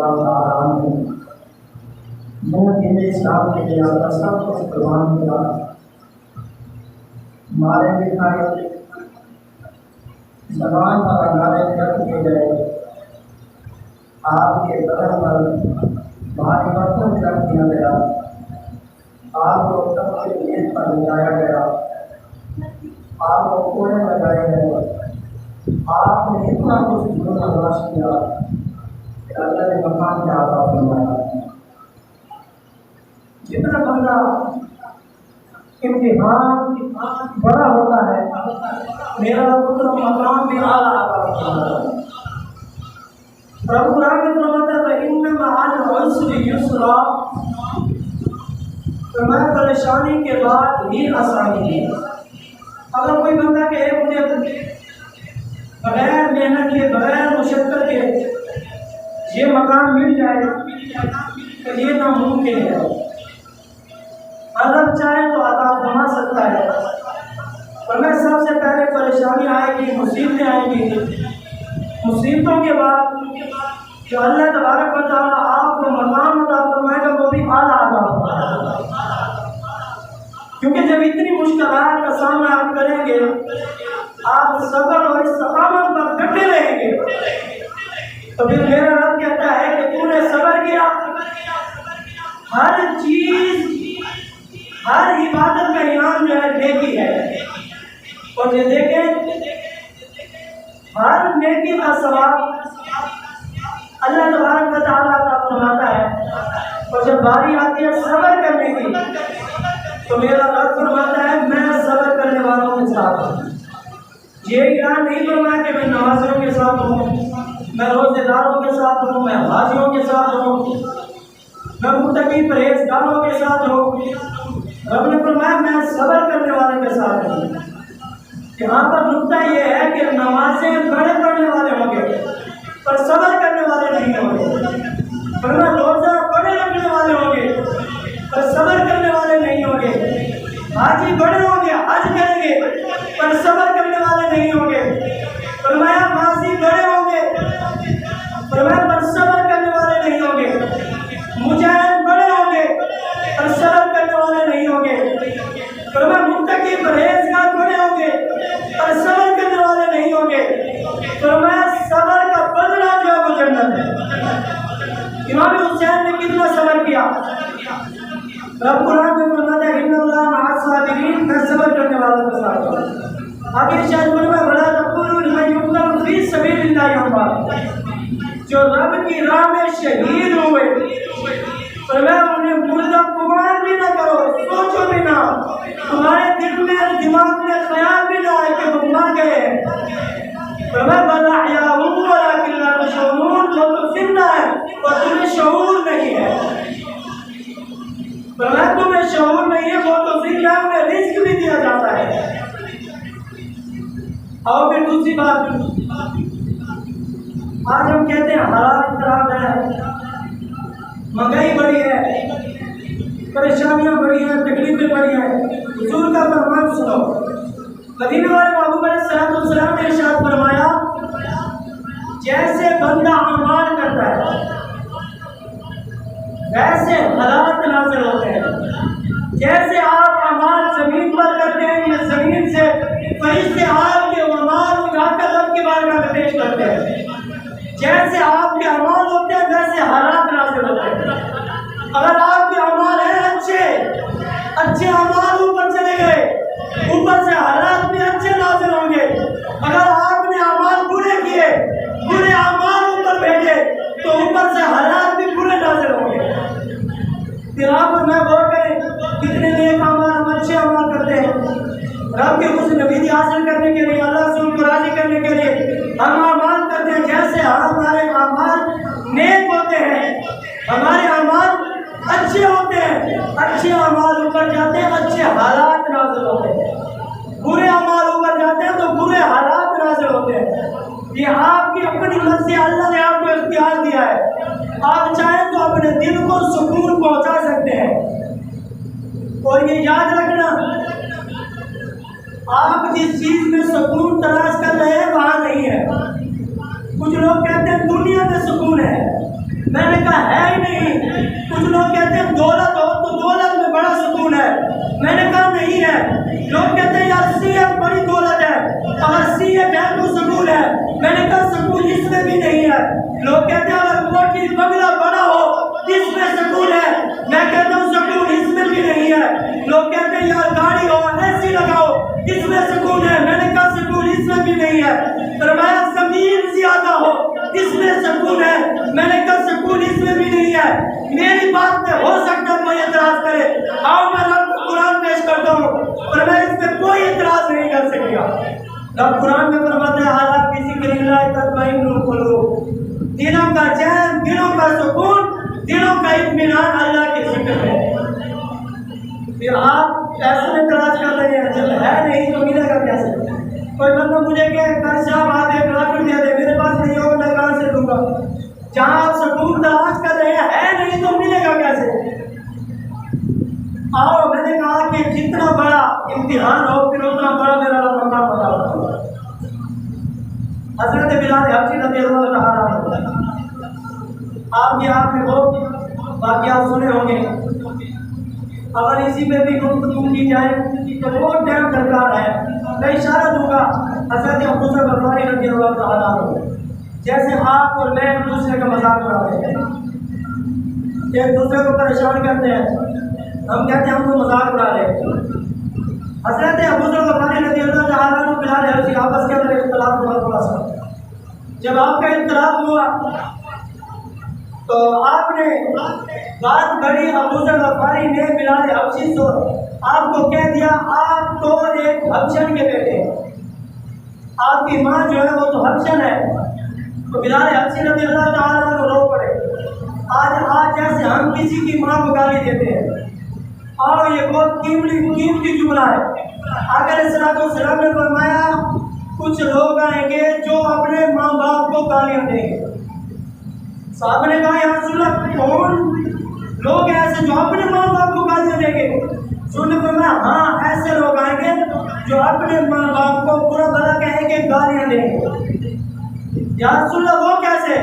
اللہ تعالیٰ عنہ میں دین اسلام کے لیے اپنا سب کچھ قربان کیا، مارے دکھائے، زبان پر انگارے رکھ دیے گئے، آپ کے بدن پر بھاری برتن رکھ دیا گیا، آپ کو تب کے نیت پر لگایا گیا، آپ کو کوڑے لگائے گئے، آپ نے اتنا کچھ جرم برداشت کیا کہ اللہ نے مقام کے عطا فرمایا۔ جتنا بندہ امتحان بڑا ہوتا ہے میرا پتر مقام بھی اعلیٰ عطا فرماتا ہے۔ رب قرآن میں فرماتا ہے ان مع العسر یسرا، فرمایا پریشانی کے بعد ہی آسانی ہے۔ اگر کوئی بندہ کہے مجھے بغیر محنت کے بغیر مشقت کے یہ مقام مل جائے گا تو یہ ناممکن ہے۔ اللہ چاہے تو عطا فرما سکتا ہے، پر میں سب سے پہلے پریشانی آئے گی، مصیبتیں آئیں گی، مصیبتوں کے بعد جو اللہ تبارک و تعالیٰ آپ کو مقام عطا فرمائے گا وہ بھی اعلیٰ عطا فرمائے گا۔ کیونکہ جب اتنی مشکلات کا سامنا آپ کریں گے، آپ صبر اور استقامت پر ڈٹے رہیں گے، تو پھر میرا رب کہتا ہے کہ تو نے صبر کیا، ہر چیز ہر عبادت کا انعام جو ہے نیکی ہے، اور یہ دیکھیں ہر نیکی کا ثواب اللہ تبارک و تعالیٰ کا فرماتا ہے، اور جب باری آتی ہے صبر کرنے کی تو میرا رب فرماتا ہے میں صبر کرنے والوں کے ساتھ ہوں۔ یہ اعلان نہیں فرمایا کہ میں نمازیوں کے ساتھ ہوں، میں روزے داروں کے ساتھ ہوں، میں حاجیوں کے ساتھ ہوں، میں متقی پرہیزگاروں کے ساتھ ہوں۔ رب نے فرمایا میں صبر کرنے والے کے ساتھ ہوں۔ یہاں پر نقطہ یہ ہے کہ نمازیں بڑے پڑھنے والے ہوں گے پر صبر کرنے والے نہیں ہوں گے، فرمایا روزہ بڑے رکھنے والے ہوں گے پر صبر کرنے والے نہیں ہوں گے، حاجی بڑے ہوں گے حج کریں گے پر صبر کرنے والے نہیں ہوں گے، فرمایا ماضی بڑے ہوں گے فرمایا پر صبر کرنے والے نہیں ہوں گے، مجاہد بڑے ہوں گے پر صبر کرنے والے نہیں ہوں گے، فرمایا متقی پرہیزگار بڑے ہوں گے پر صبر کرنے والے نہیں ہوں گے، فرمایا صبر کا بدلہ جو ہے وہ جنت ہے۔ امام حسین نے کتنا صبر کیا؟ رب قرآن میں فرماتا ہے ان اللہ مع الصابرین، میں صبر کرنے والوں کے ساتھ ہوں۔ آگے ارشاد فرمایا ولا تقولوا لمن يقتل في سبيل الله اموات، جو رب کی راہ میں شہید ہوئے فرمایا انہیں مردہ گمان بھی نہ کرو، سوچو بھی نہ، تمہارے دل میں دماغ میں خیال بھی نہ آئے کہ وہ مر گئے، فرمایا بل احیاء ولکن لا تشعرون، وہ تو زندہ ہے اور تمہیں شعور نہیں ہے، فرمایا تمہیں شعور نہیں ہے، وہ تو زندہ ہے، انہیں رزق بھی دیا جاتا ہے۔ اور پھر دوسری بات، آج ہم کہتے ہیں حالات خراب ہے، مہنگائی بڑی ہے، پریشانیاں بڑی ہیں، تکلیفیں بڑی ہیں، حضور کا فرمان سنو۔ مدینے والے محبوب علیہ السلام نے ارشاد فرمایا جیسے بندہ اعمال کرتا ہے ویسے حالات نازل ہوتے ہیں، جیسے آپ اعمال زمین پر کرتے ہیں یہ زمین سے فرشتے آپ کے اعمال اٹھا کر رب کے بارگاہ میں پیش کرتے ہیں، جیسے آپ کے اعمال ہوتے ہیں ویسے حالات نازل ہوتے ہیں۔ اگر آپ کے اعمال ہیں اچھے اعمال اوپر چلے گئے، اوپر سے حالات بھی اچھے نازل ہوں گے۔ اگر آپ نے اعمال برے کیے، برے اعمال اوپر بھیجے تو اوپر سے حالات بھی برے نازل ہوں گے۔ پھر آپ میں غور کریں کتنے نیک اعمال ہم اچھے اعمال کرتے ہیں، رب کے حسن نبی حاصل کرنے کے لیے، اللہ سے ان کو راضی کرنے کے لیے ہم اعمال کرتے ہیں۔ جیسے ہمارے اعمال نیک ہوتے ہیں، ہمارے اعمال اچھے ہوتے ہیں، اچھے اعمال اوپر جاتے ہیں، اچھے حالات نازل ہوتے ہیں، برے اعمال اوپر جاتے ہیں تو برے حالات نازل ہوتے ہیں۔ یہ آپ کی اپنی مرضی، اللہ نے آپ کو اختیار دیا ہے، آپ چاہیں تو اپنے دل کو سکون پہنچا سکتے ہیں۔ اور یہ یاد رکھنا آپ جس چیز میں سکون تلاش کر رہے ہیں وہاں نہیں ہے۔ کچھ لوگ کہتے ہیں دنیا میں سکون ہے، میں نے کوٹھی بنگلہ بڑا ہو اس میں سکون ہے، میں کہتا ہوں سکون اس میں بھی نہیں ہے۔ لوگ کہتے ہیں یار گاڑی ہو ایسی لگاؤ اس میں سکون ہے، میں نے کہا سکون اس میں بھی نہیں ہے۔ فرمایا زمین زیادہ ہو اس میں سکون ہے، میں نے کہا سکون اس میں بھی نہیں ہے۔ میری بات پہ ہو سکتا ہے کوئی اعتراض کرے، آؤ میں رب قرآن پیش کرتا ہوں اور میں اس پہ کوئی اعتراض نہیں کر سکے گا۔ رب قرآن میں فرماتا ہے حالات کی ذکر اللہ تطمئن القلوب، دلوں کا چین، دلوں کا سکون، دلوں کا اطمینان اللہ کے ذکر ہے۔ پھر آپ ایسے اعتراض کر رہے ہیں جب ہے نہیں تو ملے گا کیسے؟ کوئی بندہ مجھے کہ صاحب آپ 1 لاکھ روپیہ دے، میرے پاس نہیں ہوگا میں کہاں سے دوں گا؟ جہاں آپ سکون تلاش کر رہے ہیں ہے نہیں تو ملے گا کیسے؟ آؤ میں نے کہا کہ جتنا بڑا امتحان ہو پھر اتنا بڑا میرا رب بتا ہوگا۔ حضرت بلال حبشی رضی اللہ تعالیٰ عنہ، آپ نے وہ واقعات سنے ہوں گے، اگر اسی پہ بھی گفتگو کی جائے تو بہت ٹائم درکار ہے۔ میں اشارہ دوں گا حضرت ابو ذر غفاری رضی اللہ تعالیٰ عنہ، جیسے آپ اور میں ایک دوسرے کا مذاق اڑاتے ہیں، ایک دوسرے کو پریشان کرتے ہیں، ہم کہتے ہیں ہم کو مذاق اڑا رہے ہیں۔ حضرت ابو ذر غفاری رضی اللہ تعالیٰ عنہ بلال حبشی آپس کے اندر اختلاف ہوا تھوڑا سا۔ جب آپ کا اختلاف ہوا تو آپ نے بات بڑی، ابو ذر غفاری نے بلال حبشی سے آپ کو کہہ دیا آپ تو ایک حبشن کے بیٹے، آپ کی ماں جو ہے وہ تو حبشن ہے۔ تو بلال حبشی رضی اللہ تعالیٰ عنہ رو پڑے۔ آج جیسے ہم کسی کی ماں کو گالی دیتے ہیں، اور یہ بہت قیمتی جملہ ہے۔ آقا علیہ الصلوۃ والسلام نے فرمایا کچھ لوگ آئیں گے جو اپنے ماں باپ کو گالیاں دیں گے۔ صاحب نے کہا یا رسول اللہ کون لوگ ایسے جو اپنے ماں باپ کو گالیاں دیں گے؟ رسول نے فرمایا ہاں ایسے لوگ آئیں گے جو اپنے ماں باپ کو برا بھلا کہیں گے، گالیاں دیں گے۔ یا رسول اللہ وہ کیسے؟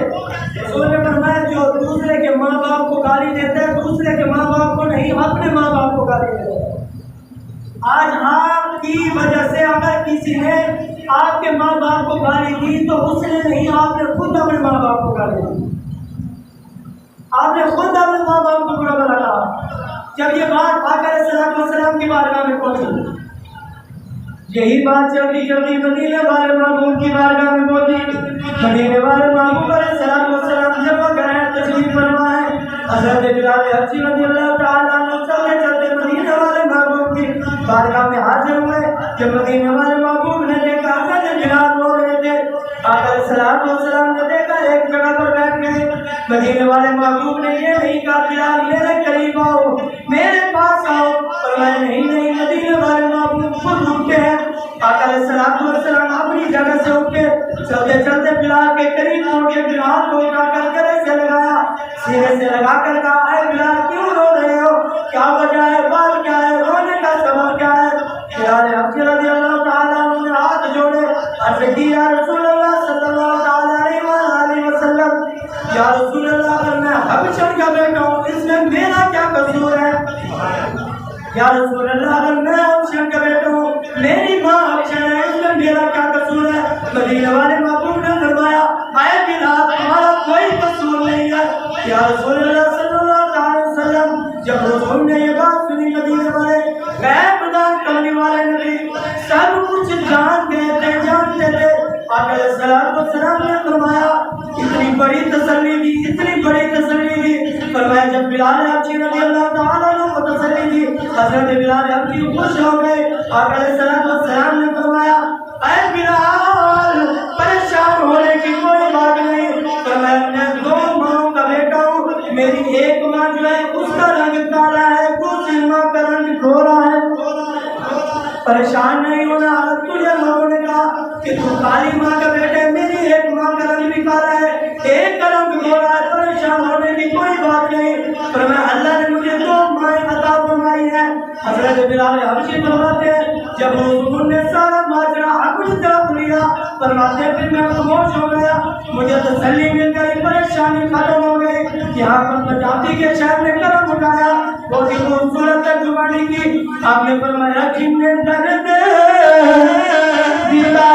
رسول نے فرمایا جو دوسرے کے ماں باپ کو گالی دیتا ہے، دوسرے کے ماں باپ کو نہیں اپنے ماں باپ کو گالی دیتا ہے۔ آج آپ کی وجہ سے اگر کسی نے آپ کے ماں باپ کو گالی دی تو اس نے نہیں، آپ نے خود اپنے ماں باپ کو گالی دی، آپ نے خود اپنے ماں باپ کو برا بھلا کہا۔ جب یہ بات آقا علیہ الصلوۃ والسلام کی بارگاہ میں پہنچی، یہی بات جلدی جلدی مدینے والے محبوب کی بارگاہ میں پہنچی۔ مدینے والے محبوب علیہ الصلوۃ والسلام جب وہ گھر تشریف فرما ہے، حضرت بلال حبشی رضی اللہ تعالیٰ عنہ چلتے چلتے مدینے والے محبوب کی بارگاہ میں حاضر ہوئے۔ جب مدینے والے محبوب نے دیکھا حضرت بلال رو رہے تھے، آقا علیہ الصلوۃ والسلام نے دیکھا ایک جگہ پر بیٹھ گئے۔ مدینے والے محبوب نے یہ نہیں کہا بلال میرے قریب آؤ، میرے پاس آؤ، فرمایا نہیں، مدینے والے محبوب خود اٹھتے ہیں۔ آقا علیہ الصلوۃ والسلام اپنی جگہ سے اٹھ کے چلتے چلتے بلال کے قریب ہو کے بلال کو اٹھا کر گلے سے لگایا، سینے سے لگا کر کہا اے بلال کیوں رو رہے ہو، کیا وجہ ہے، بات کیا ہے، رونے کا سبب کیا ہے؟ بلال حبشی رضی اللہ تعالیٰ عنہ نے ہاتھ جوڑے، عرض کی یا رسول اللہ صلی اللہ علیہ وسلم، یا رسول اللہ اگر میں حبشن کا بیٹا ہوں اس میں میرا کیا قصور ہے؟ یا رسول اللہ اگر میں حبشن کا بیٹا ہوں، میری ماں حبشن ہے، اس میں میرا کیا قصور ہے؟ مدینے والے محبوب نے فرمایا اے بلال تمہارا کوئی قصور نہیں ہے۔ یا رسول اللہ صلی اللہ علیہ وسلم، جب رسول نے یہ بات سنی، مدینے والے غیب دان کرنے والے نبی سب کچھ جانتے تھے، جانتے تھے۔ آقا علیہ الصلوۃ والسلام نے فرمایا اتنی بڑی تسلی دی، اتنی بڑی تسلی دی، فرمایا جب بلال حبشی رضی اللہ تعالیٰ عنہ کو تسلی دی، حضرت بلال حبشی خوش ہو گئے۔ آقا علیہ الصلوۃ والسلام نے فرمایا اے بلال پریشان ہونے کی کوئی بات نہیں، فرمایا میں 2 ماؤں کا بیٹا ہوں، میری ایک ماں جو ہے اس کا رنگ کالا ہے، دوسری ماں کا رنگ گورا ہے، پریشان نہیں ہونا۔ اگر تجھے لوگوں نے کہا کہ تو کالی ماں کا بیٹا ہے، میری ایک ماں کا رنگ بھی کالا ہے، ایک کا رنگ گورا ہے، پریشان ہونے کی کوئی بات نہیں، پر میں اللہ نے مجھے 2 مائیں عطا فرمائی ہے۔ حضرت بلال حبشی فرماتے ہیں جب حضور نے سارا ماجرا اپنی طرف لیا، فرماتے ہیں پھر میں خاموش ہو گیا، مجھے تسلی مل گئی، پریشانی ختم ہو گئی۔ یہاں پر پنجابی کے شہر نے کرم اٹھایا، بہت ہی خوبصورت زبانی کی، آپ نے فرمایا جن نے درد دلا